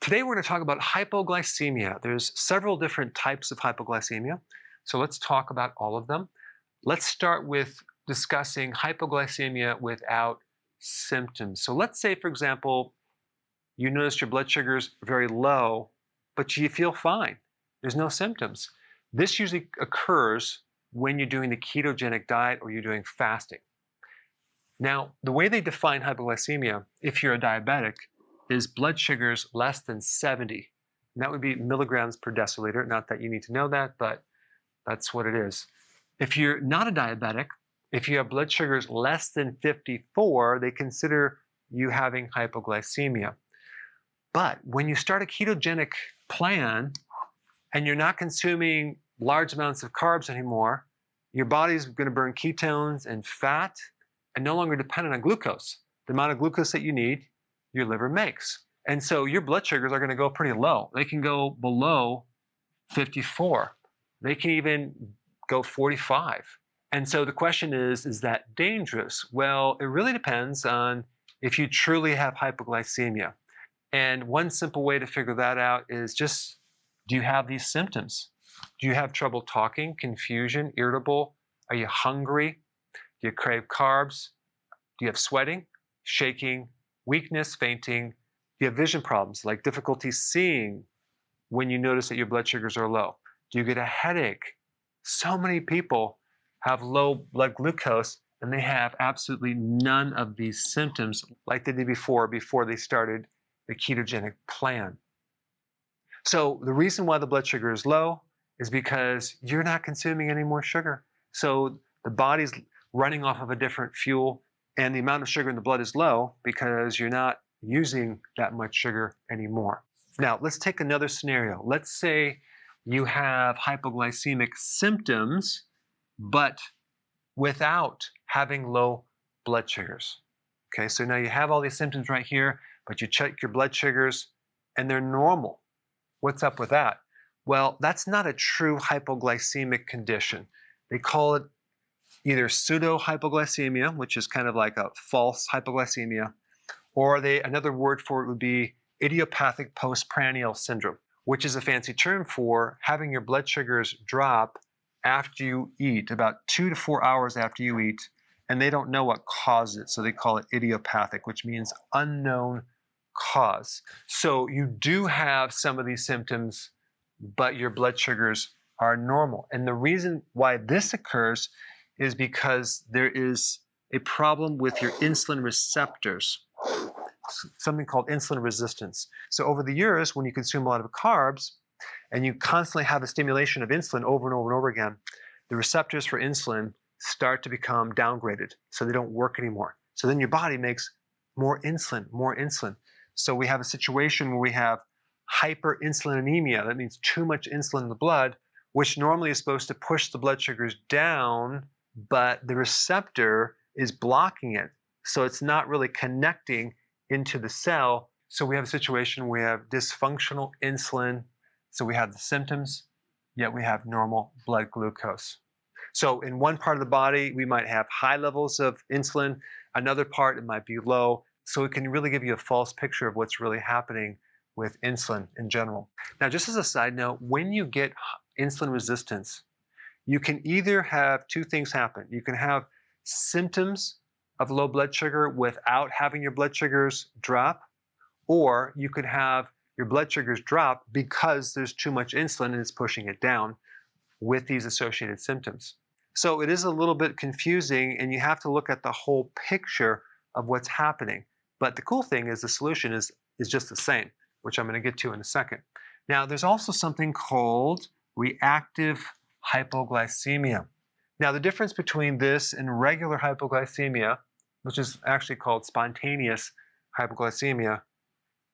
Today we're going to talk about hypoglycemia. There's several different types of hypoglycemia, so let's talk about all of them. Let's start with discussing hypoglycemia without symptoms. So let's say, for example, you notice your blood sugar's very low, but you feel fine. There's no symptoms. This usually occurs when you're doing the ketogenic diet or you're doing fasting. Now, the way they define hypoglycemia, if you're a diabetic, is blood sugars less than 70. And that would be milligrams per deciliter. Not that you need to know that, but that's what it is. If you're not a diabetic, if you have blood sugars less than 54, they consider you having hypoglycemia. But when you start a ketogenic plan and you're not consuming large amounts of carbs anymore, your body's going to burn ketones and fat and no longer dependent on glucose. The amount of glucose that you need, your liver makes. And so your blood sugars are going to go pretty low. They can go below 54. They can even go 45. And so the question is that dangerous? Well, it really depends on if you truly have hypoglycemia. And one simple way to figure that out is just, do you have these symptoms? Do you have trouble talking, confusion, irritable? Are you hungry? Do you crave carbs? Do you have sweating, shaking, weakness, fainting? Do you have vision problems like difficulty seeing when you notice that your blood sugars are low? Do you get a headache? So many people have low blood glucose and they have absolutely none of these symptoms like they did before they started the ketogenic plan. So the reason why the blood sugar is low is because you're not consuming any more sugar. So the body's running off of a different fuel, and the amount of sugar in the blood is low because you're not using that much sugar anymore. Now, let's take another scenario. Let's say you have hypoglycemic symptoms, but without having low blood sugars. Okay, so now you have all these symptoms right here, but you check your blood sugars and they're normal. What's up with that? Well, that's not a true hypoglycemic condition. They call it either pseudo-hypoglycemia, which is kind of like a false hypoglycemia, or another word for it would be idiopathic postprandial syndrome, which is a fancy term for having your blood sugars drop after you eat, about 2 to 4 hours after you eat, and they don't know what caused it, so they call it idiopathic, which means unknown cause. So you do have some of these symptoms, but your blood sugars are normal. And the reason why this occurs is because there is a problem with your insulin receptors, something called insulin resistance. So over the years, when you consume a lot of carbs and you constantly have a stimulation of insulin over and over and over again, the receptors for insulin start to become downgraded, so they don't work anymore. So then your body makes more insulin, more insulin. So we have a situation where we have hyperinsulinemia. That means too much insulin in the blood, which normally is supposed to push the blood sugars down, but the receptor is blocking it. So it's not really connecting into the cell. So we have a situation where we have dysfunctional insulin. So we have the symptoms, yet we have normal blood glucose. So in one part of the body, we might have high levels of insulin. Another part, it might be low. So it can really give you a false picture of what's really happening with insulin in general. Now, just as a side note, when you get insulin resistance, you can either have two things happen. You can have symptoms of low blood sugar without having your blood sugars drop, or you could have your blood sugars drop because there's too much insulin and it's pushing it down with these associated symptoms. So it is a little bit confusing, and you have to look at the whole picture of what's happening. But the cool thing is the solution is just the same, which I'm going to get to in a second. Now, there's also something called reactive hypoglycemia. Now, the difference between this and regular hypoglycemia, which is actually called spontaneous hypoglycemia,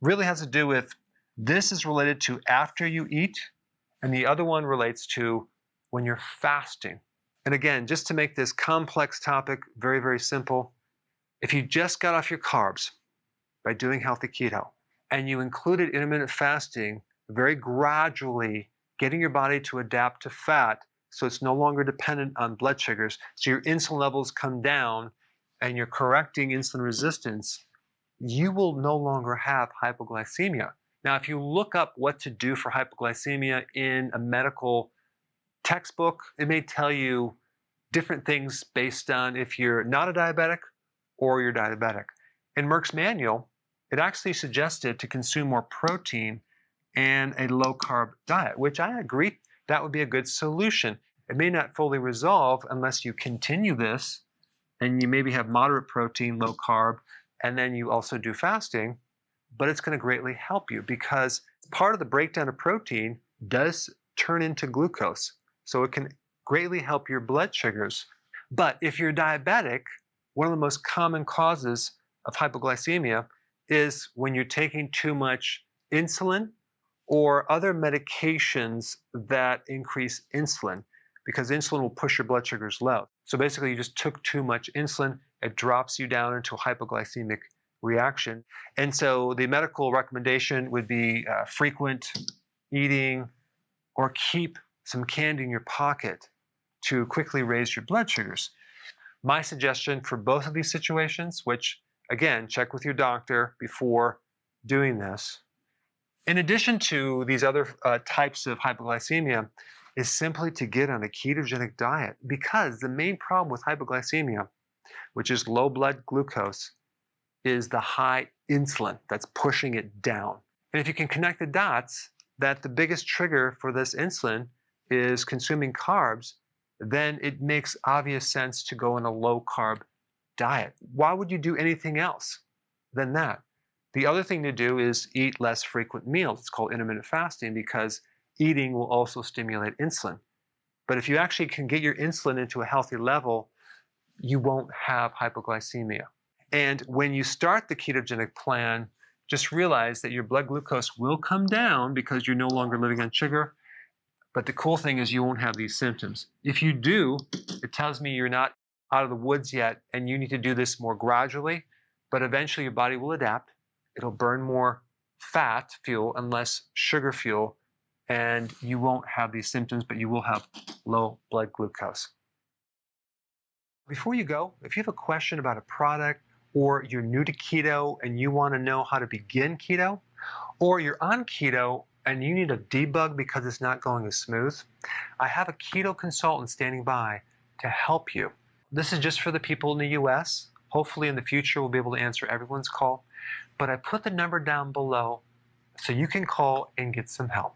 really has to do with this is related to after you eat, and the other one relates to when you're fasting. And again, just to make this complex topic very, very simple, if you just got off your carbs by doing healthy keto, and you included intermittent fasting, very gradually getting your body to adapt to fat so it's no longer dependent on blood sugars, so your insulin levels come down and you're correcting insulin resistance, you will no longer have hypoglycemia. Now, if you look up what to do for hypoglycemia in a medical textbook, it may tell you different things based on if you're not a diabetic or you're diabetic. In Merck's manual, it actually suggested to consume more protein and a low-carb diet, which I agree that would be a good solution. It may not fully resolve unless you continue this and you maybe have moderate protein, low carb, and then you also do fasting, but it's going to greatly help you because part of the breakdown of protein does turn into glucose. So it can greatly help your blood sugars. But if you're diabetic, one of the most common causes of hypoglycemia is when you're taking too much insulin or other medications that increase insulin, because insulin will push your blood sugars low. So basically, you just took too much insulin, it drops you down into a hypoglycemic reaction. And so the medical recommendation would be frequent eating or keep some candy in your pocket to quickly raise your blood sugars. My suggestion for both of these situations, which again, check with your doctor before doing this, in addition to these other types of hypoglycemia, is simply to get on a ketogenic diet, because the main problem with hypoglycemia, which is low blood glucose, is the high insulin that's pushing it down. And if you can connect the dots that the biggest trigger for this insulin is consuming carbs, then it makes obvious sense to go on a low carb diet. Why would you do anything else than that? The other thing to do is eat less frequent meals. It's called intermittent fasting because eating will also stimulate insulin. But if you actually can get your insulin into a healthy level, you won't have hypoglycemia. And when you start the ketogenic plan, just realize that your blood glucose will come down because you're no longer living on sugar. But the cool thing is you won't have these symptoms. If you do, it tells me you're not out of the woods yet and you need to do this more gradually, but eventually your body will adapt. It'll burn more fat fuel and less sugar fuel, and you won't have these symptoms, but you will have low blood glucose. Before you go, if you have a question about a product, or you're new to keto and you want to know how to begin keto, or you're on keto and you need a debug because it's not going as smooth, I have a keto consultant standing by to help you. This is just for the people in the US. Hopefully in the future we'll be able to answer everyone's call. But I put the number down below so you can call and get some help.